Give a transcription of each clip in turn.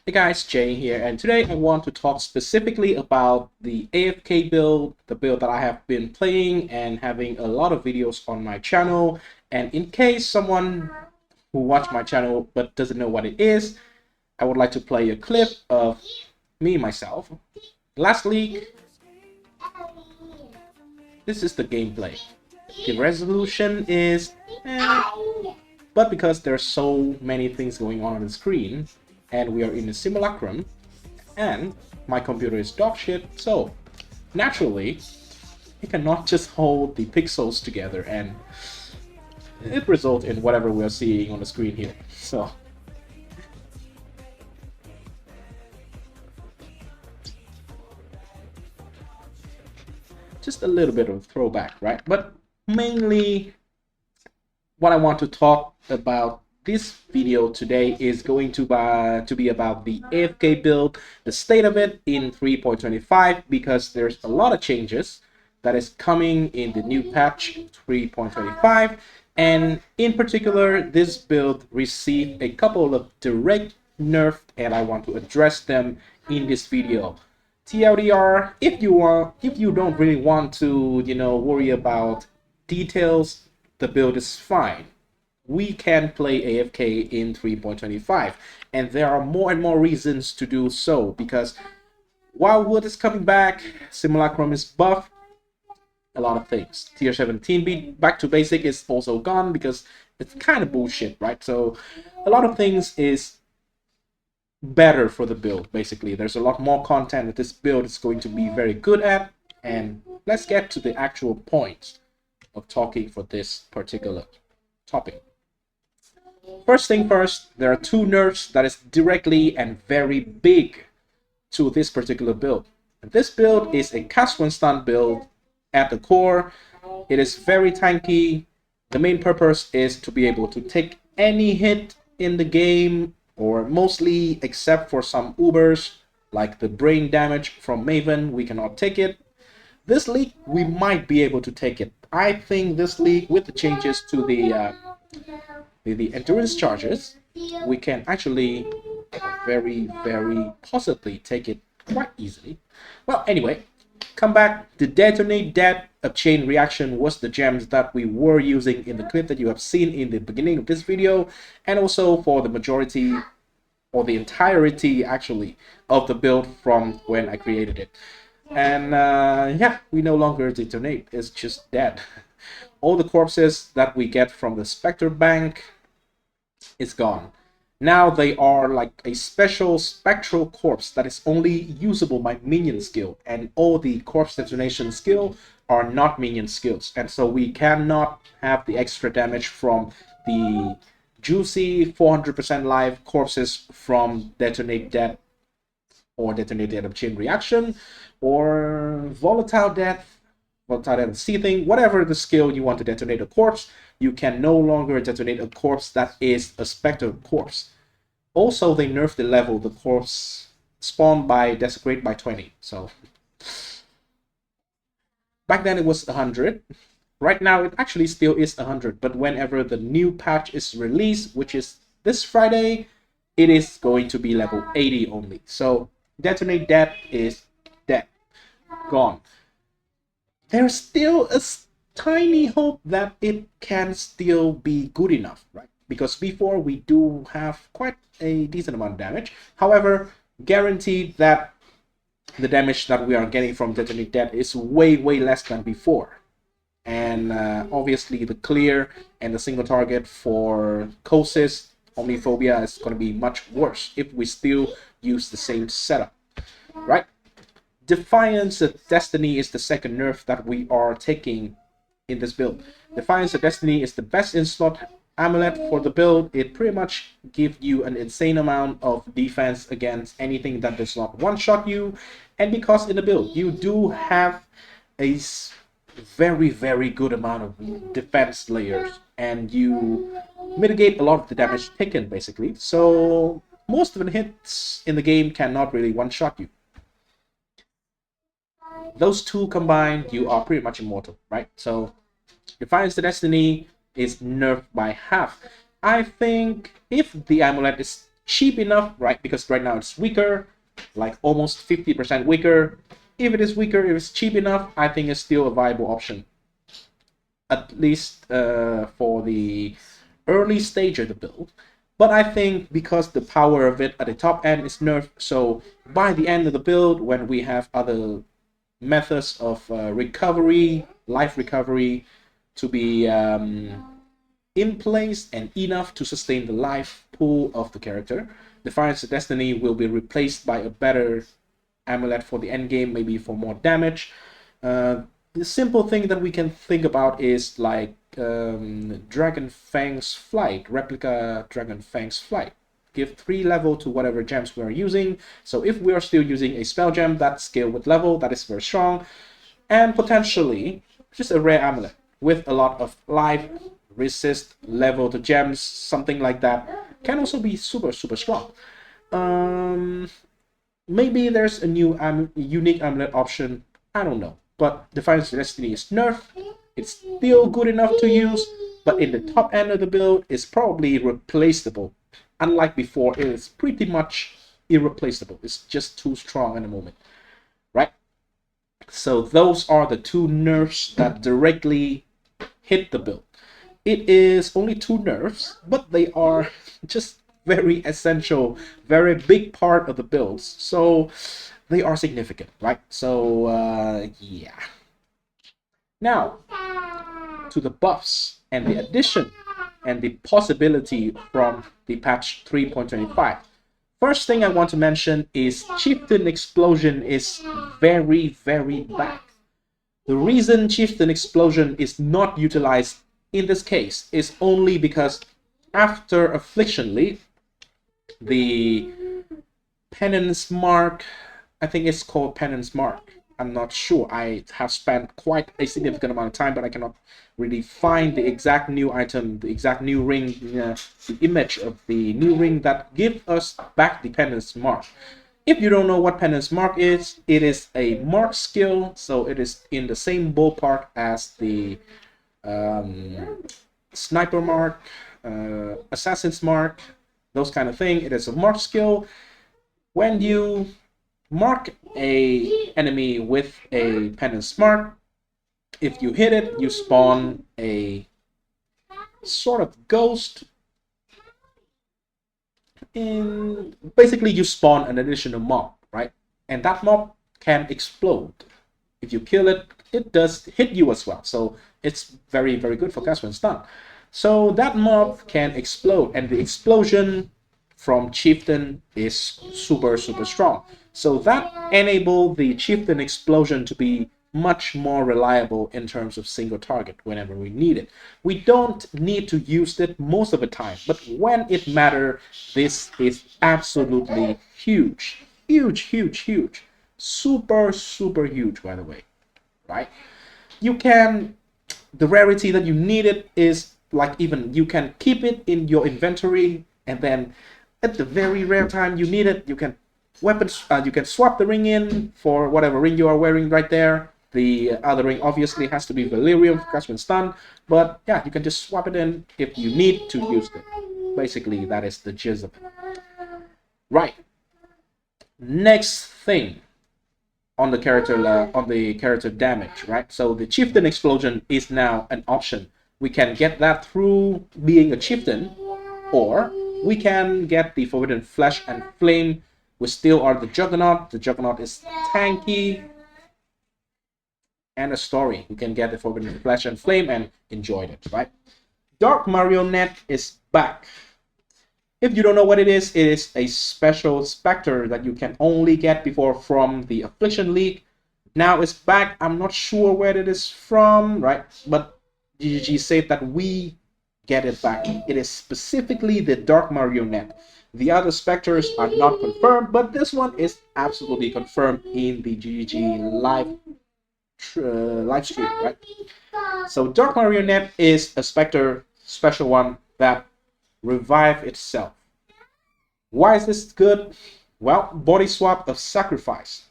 Hey guys, Jay here, and today I want to talk specifically about the AFK build, the build that I have been playing and having a lot of videos on my channel. And in case someone who watched my channel but doesn't know what it is, I would like to play a clip of myself. Last week, this is the gameplay. The resolution is but because there's so many things going on the screen, and we are in a Simulacrum, and my computer is dog shit, so naturally, it cannot just hold the pixels together, and it results in whatever we are seeing on the screen here. So, just a little bit of throwback, right? But mainly, what I want to talk about this video today is going to be about the AFK build, the state of it in 3.25, because there's a lot of changes that is coming in the new patch 3.25, and in particular this build received a couple of direct nerfs, and I want to address them in this video. TLDR, if you don't really want to, worry about details, the build is fine. We can play AFK in 3.25, and there are more and more reasons to do so, because while Wood is coming back, Simulacrum is buffed, a lot of things. Tier 17 B back to basic is also gone because it's kind of bullshit, right? So a lot of things is better for the build, basically. There's a lot more content that this build is going to be very good at, and let's get to the actual point of talking for this particular topic. First thing first, there are two nerfs that is directly and very big to this particular build. And this build is a cast one stun build at the core. It is very tanky. The main purpose is to be able to take any hit in the game, or mostly except for some ubers, like the brain damage from Maven, we cannot take it. This league, we might be able to take it. I think this league, with the changes to the endurance charges, we can actually very possibly take it quite easily. Well, anyway, come back. The detonate dead a chain reaction was the gems that we were using in the clip that you have seen in the beginning of this video, and also for the majority or the entirety actually of the build from when I created it. And yeah, we no longer detonate, it's just dead. All the corpses that we get from the Spectre Bank is gone. Now they are like a special spectral corpse that is only usable by minion skill, and all the corpse detonation skill are not minion skills, and so we cannot have the extra damage from the juicy 400% live corpses from detonate dead or detonate dead of chain reaction, or volatile death, seething, whatever the skill you want to detonate a corpse. You can no longer detonate a corpse that is a spectre corpse. Also, they nerfed the level the corpse spawned by desecrate by 20. So back then it was 100. Right now it actually still is 100, but whenever the new patch is released, which is this Friday, it is going to be level 80 only. So detonate dead is dead, gone. There's still a tiny hope that it can still be good enough, right? Because before we do have quite a decent amount of damage. However, guaranteed that the damage that we are getting from detonate dead is way less than before. And obviously the clear and the single target for Kosis Omniphobia is going to be much worse if we still use the same setup, right? Defiance of Destiny is the second nerf that we are taking in this build. Defiance of Destiny is the best in-slot amulet for the build. It pretty much gives you an insane amount of defense against anything that does not one-shot you, and because in the build you do have a very good amount of defense layers, and you mitigate a lot of the damage taken basically, so most of the hits in the game cannot really one-shot you. Those two combined, you are pretty much immortal, right? So Defiance of Destiny is nerfed by half. I think if the amulet is cheap enough, right? Because right now it's weaker, like almost 50% weaker. If it is weaker, if it's cheap enough, I think it's still a viable option. At least for the early stage of the build. But I think because the power of it at the top end is nerfed, so by the end of the build, when we have other methods of recovery, life recovery, to be in place and enough to sustain the life pool of the character, Defiance of Destiny will be replaced by a better amulet for the end game, maybe for more damage. The simple thing that we can think about is like Dragon Fang's Flight, replica Dragon Fang's Flight. Give 3 level to whatever gems we are using. So if we are still using a spell gem, that scale with level, that is very strong. And potentially just a rare amulet with a lot of life, resist, level to gems, something like that. Can also be super strong. Maybe there's a new unique amulet option. I don't know. But Defiance of Destiny is nerfed. It's still good enough to use, but in the top end of the build, it's probably replaceable. Unlike before, it is pretty much irreplaceable. It's just too strong at the moment, right? So those are the 2 nerfs that directly hit the build. It is only 2 nerfs, but they are just very essential, very big part of the builds. So they are significant, right? So yeah. Now to the buffs and the addition and the possibility from the patch 3.25. First thing I want to mention is Chieftain Explosion is very back. The reason Chieftain Explosion is not utilized in this case is only because after Affliction League, the Penance Mark, I think it's called Penance Mark. I'm not sure. I have spent quite a significant amount of time, but I cannot really find the exact new item, the exact new ring, the image of the new ring that gives us back the Penance Mark. If you don't know what Penance Mark is, it is a mark skill, so it is in the same ballpark as the Sniper Mark, Assassin's Mark, those kind of thing. It is a mark skill. When you mark a enemy with a Penance Mark, if you hit it, you spawn a sort of ghost. Basically, you spawn an additional mob, right? And that mob can explode. If you kill it, it does hit you as well. So it's very good for cast when it's done. So that mob can explode, and the explosion from Chieftain is super strong. So that enables the Chieftain Explosion to be much more reliable in terms of single target whenever we need it. We don't need to use it most of the time, but when it matters, this is absolutely huge. Huge. Super huge, by the way, right? You can, the rarity that you need it is like, even you can keep it in your inventory, and then at the very rare time you need it, you can you can swap the ring in for whatever ring you are wearing right there. The other ring obviously has to be Valyrium for cast when stun, but yeah, you can just swap it in if you need to use it. Basically, that is the gist of it. Right. Next thing on the character damage, right? So the Chieftain Explosion is now an option. We can get that through being a chieftain, or we can get the Forbidden Flesh and Flame. We still are the Juggernaut. The Juggernaut is tanky. And a story. We can get the Forbidden Flesh and Flame and enjoy it, right? Dark Marionette is back. If you don't know what it is a special specter that you can only get before from the Affliction League. Now it's back. I'm not sure where it is from, right? But GGG said that we get it back. It is specifically the Dark Marionette. The other specters are not confirmed, but this one is absolutely confirmed in the GGG live stream, right? So Dark Marionette is a specter, special one that revive itself. Why is this good? Well, Bodyswap of Sacrifice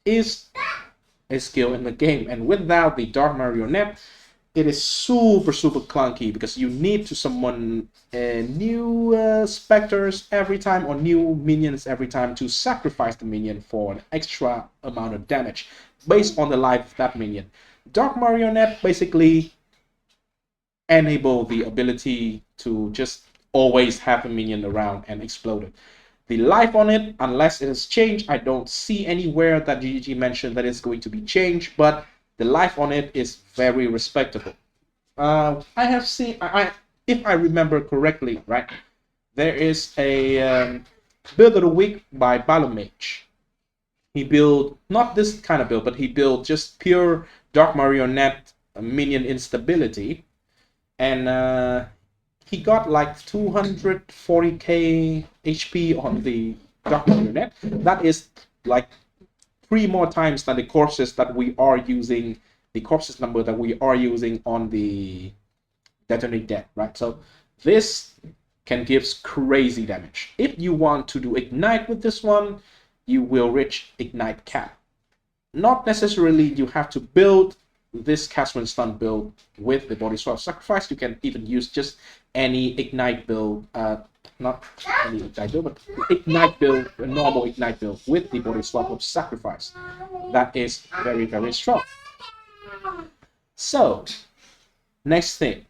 is a skill in the game, and without the Dark Marionette, it is super clunky because you need to summon new specters every time or new minions every time to sacrifice the minion for an extra amount of damage based on the life of that minion. Dark Marionette basically enable the ability to just always have a minion around and explode it. The life on it, unless it is changed, I don't see anywhere that GGG mentioned that it's going to be changed, but the life on it is very respectable. I have seen, if I remember correctly, right, there is a build of the week by Balomage. He built, not this kind of build, but he built just pure Dark Marionette minion instability. And he got like 240k HP on the Dark Marionette. That is like 3 more times than the corpses that we are using, the corpses number that we are using on the Detonate Dead, right? So this can give crazy damage. If you want to do Ignite with this one, you will reach Ignite cap. Not necessarily you have to build this cast when stun build with the Bodyswap sacrifice. You can even use just any Ignite build, not any Ignite build, but Ignite build, a normal Ignite build with the Bodyswap of sacrifice. That is very strong. So, next thing.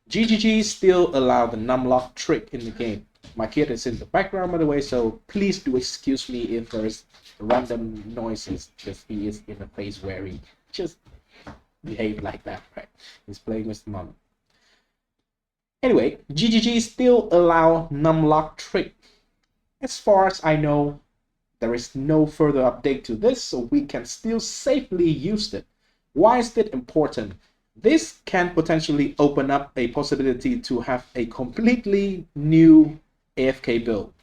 GGG still allow the Numlock trick in the game. My kid is in the background, by the way, so please do excuse me if there's random noises, because he is in a phase where he just behave like that, right? He's playing with mom. Anyway, GGG still allow Numlock trick. As far as I know, there is no further update to this, so we can still safely use it. Why is it important? This can potentially open up a possibility to have a completely new AFK build,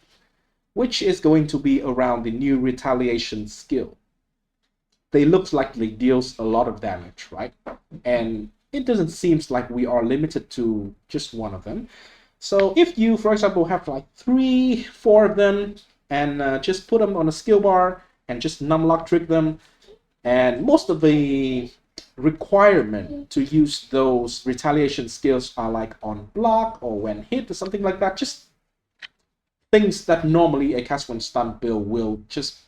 which is going to be around the new Retaliation skill. They look like they deals a lot of damage, right? And it doesn't seem like we are limited to just one of them. So if you, for example, have like 3-4 of them and just put them on a skill bar and just Numlock trick them, and most of the requirement to use those retaliation skills are like on block or when hit or something like that, just things that normally a cast when stun build will just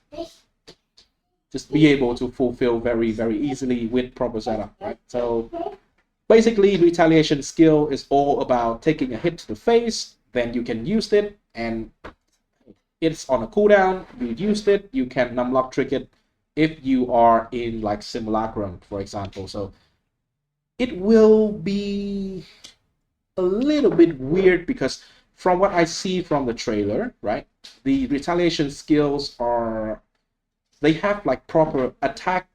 be able to fulfill very easily with proper setup, right? So basically retaliation skill is all about taking a hit to the face, then you can use it, and it's on a cooldown. You used it, you can Numlock trick it if you are in like Simulacrum, for example. So it will be a little bit weird because from what I see from the trailer, right, the retaliation skills are, they have like proper attack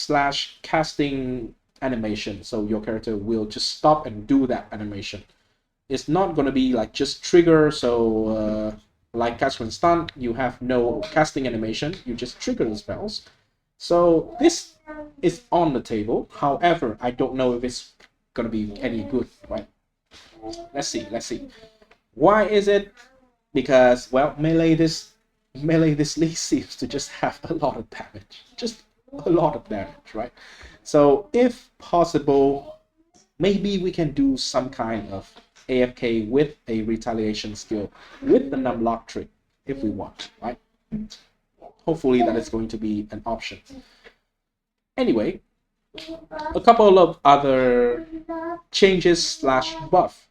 / casting animation. So your character will just stop and do that animation. It's not going to be like just trigger. So like cast when stun, you have no casting animation. You just trigger the spells. So this is on the table. However, I don't know if it's going to be any good, right? Let's see. Why is it? Because, well, melee this league seems to just have a lot of damage. Just a lot of damage, right? So if possible, maybe we can do some kind of AFK with a retaliation skill with the Numlock trick if we want, right? Hopefully that is going to be an option. Anyway, a couple of other changes / buff.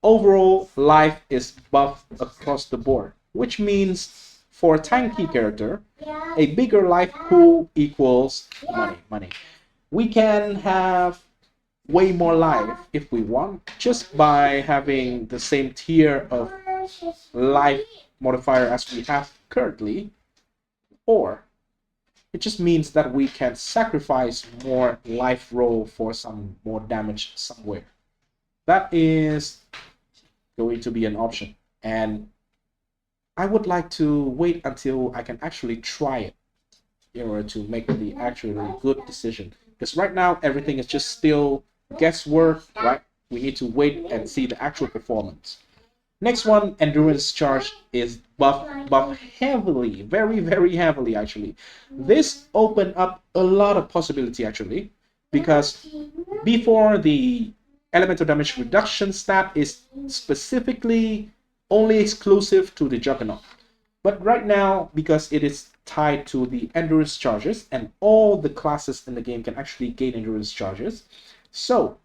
Overall, life is buffed across the board, which means for a tanky character, a bigger life pool equals money. We can have way more life if we want, just by having the same tier of life modifier as we have currently, or it just means that we can sacrifice more life roll for some more damage somewhere. That is going to be an option, and I would like to wait until I can actually try it in order to make the actually good decision, because right now everything is just still guesswork, right? We need to wait and see the actual performance. Next one, endurance charge is buff heavily, very heavily actually. This opened up a lot of possibility actually, because Before, the elemental damage reduction stat is specifically only exclusive to the Juggernaut. But right now, because it is tied to the endurance charges, and all the classes in the game can actually gain endurance charges, so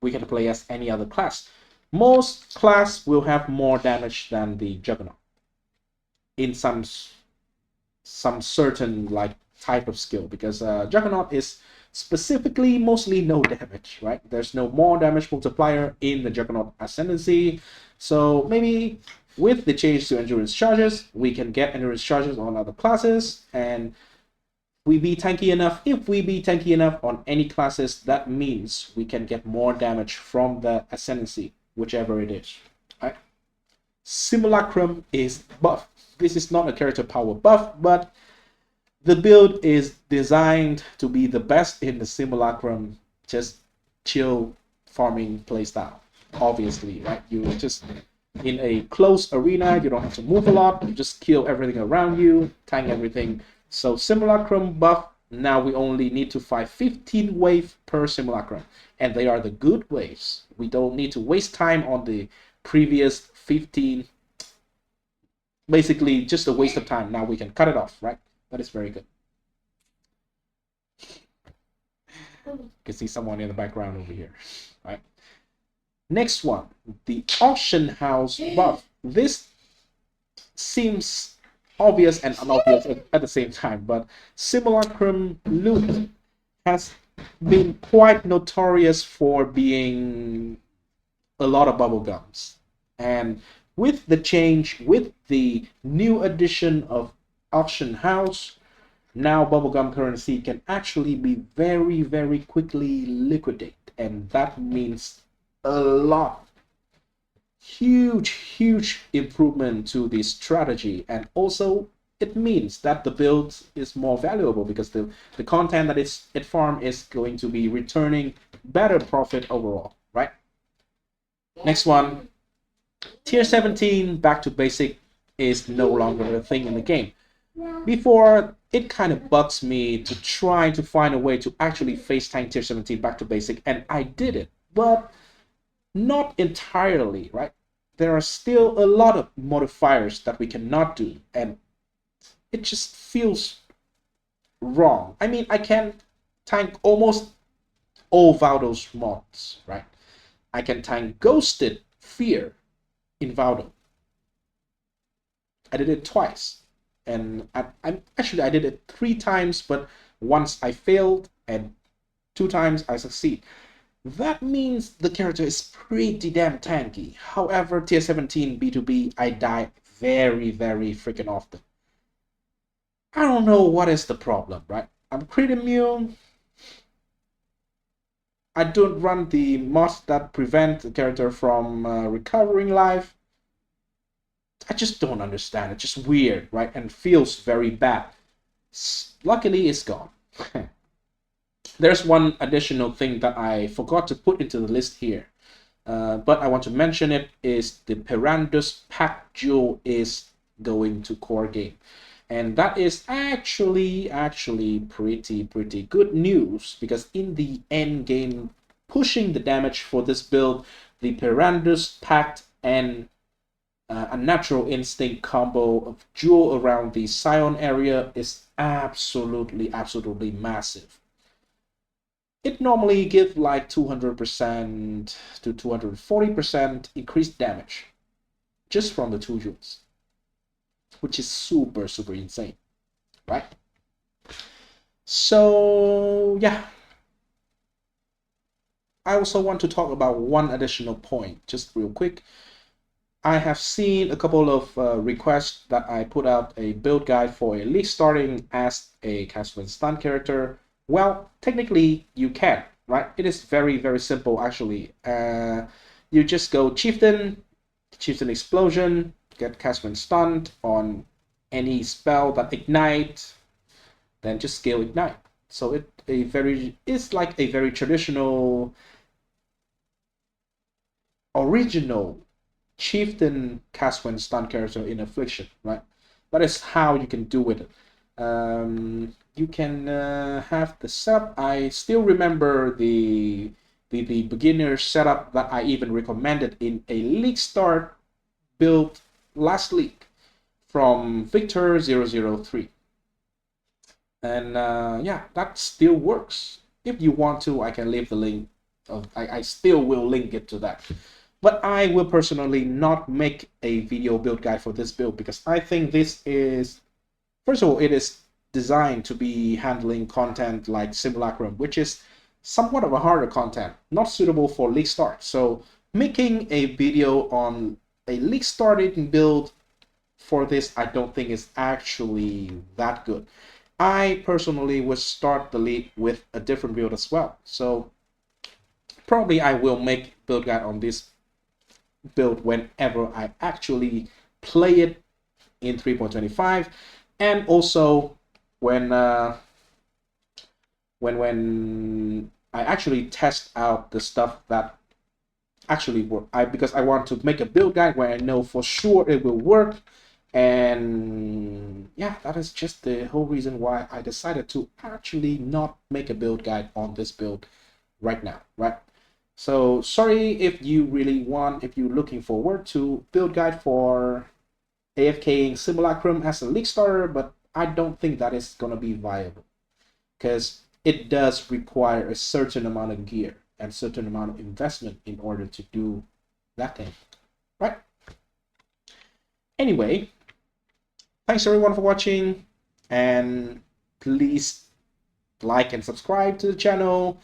we can play as any other class. Most class will have more damage than the Juggernaut in some certain like type of skill, because Juggernaut is specifically mostly no damage, right? There's no more damage multiplier in the Juggernaut Ascendancy. So maybe with the change to endurance charges, we can get endurance charges on other classes, and we be tanky enough. If we be tanky enough on any classes, that means we can get more damage from the Ascendancy, whichever it is, right? Simulacrum is buff. This is not a character power buff, but the build is designed to be the best in the Simulacrum, just chill farming playstyle. Obviously, right? You just in a close arena, you don't have to move a lot, you just kill everything around you, tank everything. So Simulacrum buff, now we only need to fight 15 waves per Simulacrum, and they are the good waves. We don't need to waste time on the previous 15. Basically just a waste of time. Now we can cut it off, right? That is very good. You can see someone in the background over here, right? Next one, the auction house buff. This seems obvious and unobvious at the same time, but Simulacrum loot has been quite notorious for being a lot of bubblegums. And with the change, with the new addition of auction house, now bubblegum currency can actually be very, very quickly liquidated, and that means a lot. Huge improvement to the strategy, and also it means that the build is more valuable because the content that it farm is going to be returning better profit overall, right? Next one, tier 17 back to basic is no longer a thing in the game. Before, it kind of bugs me to try to find a way to actually face tank tier 17 back to basic, and I did it, but not entirely, right? There are still a lot of modifiers that we cannot do, and it just feels wrong. I mean, I can tank almost all Valdo's mods, right? I can tank Ghosted Fear in Valdo. I did it twice, and I did it 3 times, but once I failed and 2 times I succeed. That means the character is pretty damn tanky. However, tier 17 B2B, I die very freaking often. I don't know what is the problem, right? I'm crit immune. I don't run the mods that prevent the character from recovering life. I just don't understand. It's just weird, right? And feels very bad. Luckily, it's gone. There's one additional thing that I forgot to put into the list here, but I want to mention it, is the Perandus Pact jewel is going to core game. And that is actually pretty good news, because in the end game, pushing the damage for this build, the Perandus Pact and a natural instinct combo of jewel around the Scion area is absolutely massive. It normally gives like 200% to 240% increased damage just from the 2 jewels, which is super insane, right? So yeah, I also want to talk about one additional point just real quick. I have seen a couple of requests that I put out a build guide for at least starting as a Castle Stun character. Well, technically you can, right? It is very simple actually. You just go Chieftain Explosion, get Castle stunned on any spell that ignite, then just scale ignite. So it's like a very traditional, original Chieftain cast when stun character in Affliction, right? That is how you can do it. You can have the setup. I still remember the beginner setup that I even recommended in a league start build last league from Victor003. And yeah, that still works. If you want to, I can leave the link. I still will link it to that. But I will personally not make a video build guide for this build because I think this is, first of all, it is designed to be handling content like Simulacrum, which is somewhat of a harder content, not suitable for league start. So making a video on a league starting build for this, I don't think is actually that good. I personally would start the league with a different build as well. So probably I will make build guide on this build whenever I actually play it in 3.25, and also when I actually test out the stuff that actually work. Because I want to make a build guide where I know for sure it will work. And yeah, that is just the whole reason why I decided to actually not make a build guide on this build right now, right? So sorry if you really want, if you're looking forward to build guide for AFKing Simulacrum as a league starter, but I don't think that is going to be viable because it does require a certain amount of gear and certain amount of investment in order to do that thing, right? Anyway, thanks everyone for watching, and please like and subscribe to the channel.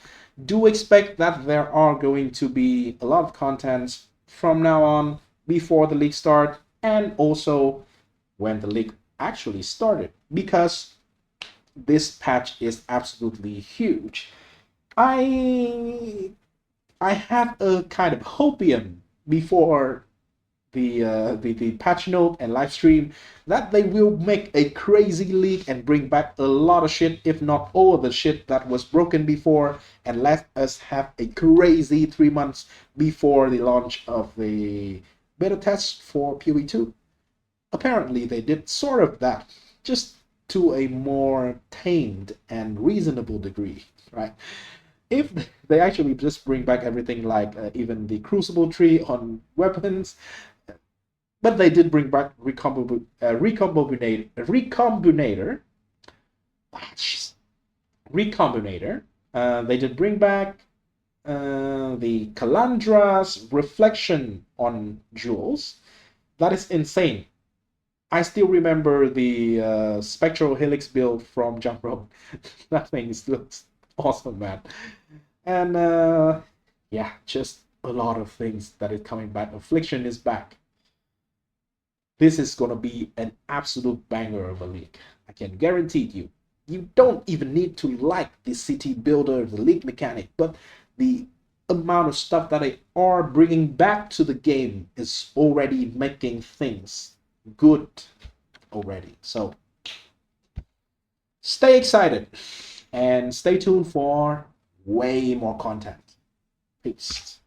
Do expect that there are going to be a lot of content from now on before the league start and also when the league actually started, because this patch is absolutely huge. I had a kind of hopium before the patch note and live stream that they will make a crazy league and bring back a lot of shit, if not all of the shit that was broken before, and let us have a crazy 3 months before the launch of the beta test for POE 2. Apparently they did sort of that, just to a more tamed and reasonable degree, right? If they actually just bring back everything like even the crucible tree on weapons, but they did bring back recombinator. They did bring back the Calandra's reflection on jewels. That is insane. I still remember the Spectral Helix build from Jump Rope. That thing looks awesome, man. And yeah, just a lot of things that is coming back. Affliction is back. This is going to be an absolute banger of a league. I can guarantee you. You don't even need to like the city builder, the league mechanic, but the amount of stuff that they are bringing back to the game is already making things good already. So stay excited and stay tuned for way more content. Peace.